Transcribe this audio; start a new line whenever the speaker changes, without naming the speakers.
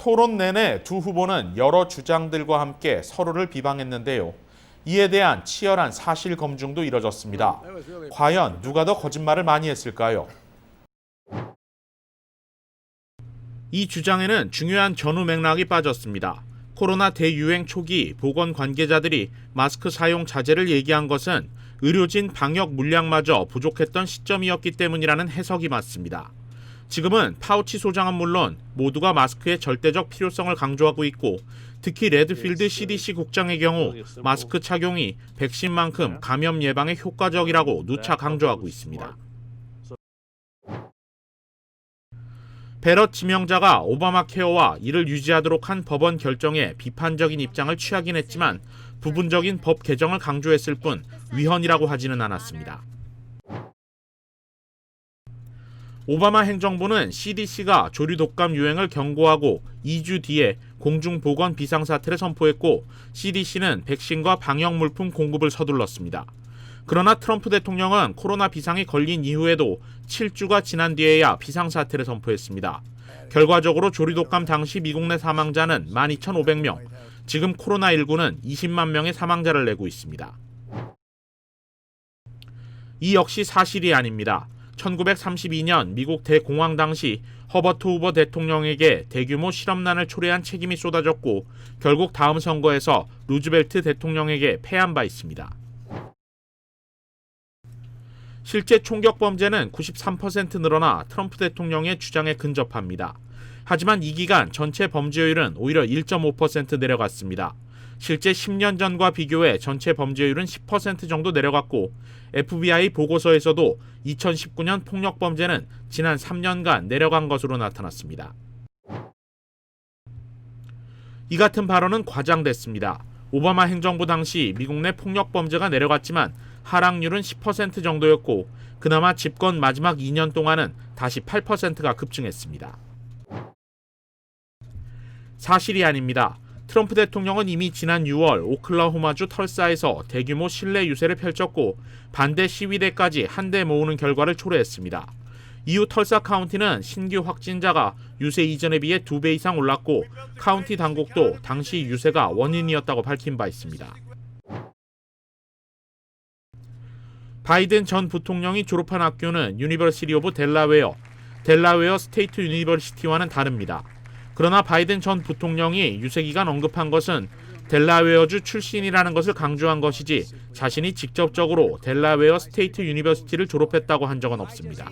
토론 내내 두 후보는 여러 주장들과 함께 서로를 비방했는데요. 이에 대한 치열한 사실 검증도 이뤄졌습니다. 과연 누가 더 거짓말을 많이 했을까요? 이 주장에는 중요한 전후 맥락이 빠졌습니다. 코로나 대유행 초기 보건 관계자들이 마스크 사용 자제를 얘기한 것은 의료진 방역 물량마저 부족했던 시점이었기 때문이라는 해석이 맞습니다. 지금은 파우치 소장은 물론 모두가 마스크의 절대적 필요성을 강조하고 있고 특히 레드필드 CDC 국장의 경우 마스크 착용이 백신만큼 감염 예방에 효과적이라고 누차 강조하고 있습니다. 베럿 지명자가 오바마 케어와 이를 유지하도록 한 법원 결정에 비판적인 입장을 취하긴 했지만 부분적인 법 개정을 강조했을 뿐 위헌이라고 하지는 않았습니다. 오바마 행정부는 CDC가 조류 독감 유행을 경고하고 2주 뒤에 공중보건 비상사태를 선포했고 CDC는 백신과 방역 물품 공급을 서둘렀습니다. 그러나 트럼프 대통령은 코로나 비상이 걸린 이후에도 7주가 지난 뒤에야 비상사태를 선포했습니다. 결과적으로 조류 독감 당시 미국 내 사망자는 12,500명, 지금 코로나19는 20만 명의 사망자를 내고 있습니다. 이 역시 사실이 아닙니다. 1932년 미국 대공황 당시 허버트 후버 대통령에게 대규모 실험난을 초래한 책임이 쏟아졌고 결국 다음 선거에서 루즈벨트 대통령에게 패한 바 있습니다. 실제 총격 범죄는 93% 늘어나 트럼프 대통령의 주장에 근접합니다. 하지만 이 기간 전체 범죄율은 오히려 1.5% 내려갔습니다. 실제 10년 전과 비교해 전체 범죄율은 10% 정도 내려갔고 FBI 보고서에서도 2019년 폭력 범죄는 지난 3년간 내려간 것으로 나타났습니다. 이 같은 발언은 과장됐습니다. 오바마 행정부 당시 미국 내 폭력 범죄가 내려갔지만 하락률은 10% 정도였고 그나마 집권 마지막 2년 동안은 다시 8%가 급증했습니다. 사실이 아닙니다. 트럼프 대통령은 이미 지난 6월 오클라호마주 털사에서 대규모 실내 유세를 펼쳤고 반대 시위대까지 한데 모으는 결과를 초래했습니다. 이후 털사 카운티는 신규 확진자가 유세 이전에 비해 2배 이상 올랐고 카운티 당국도 당시 유세가 원인이었다고 밝힌 바 있습니다. 바이든 전 부통령이 졸업한 학교는 유니버시티 오브 델라웨어 스테이트 유니버시티와는 다릅니다. 그러나 바이든 전 부통령이 유세기간 언급한 것은 델라웨어주 출신이라는 것을 강조한 것이지 자신이 직접적으로 델라웨어 스테이트 유니버시티를 졸업했다고 한 적은 없습니다.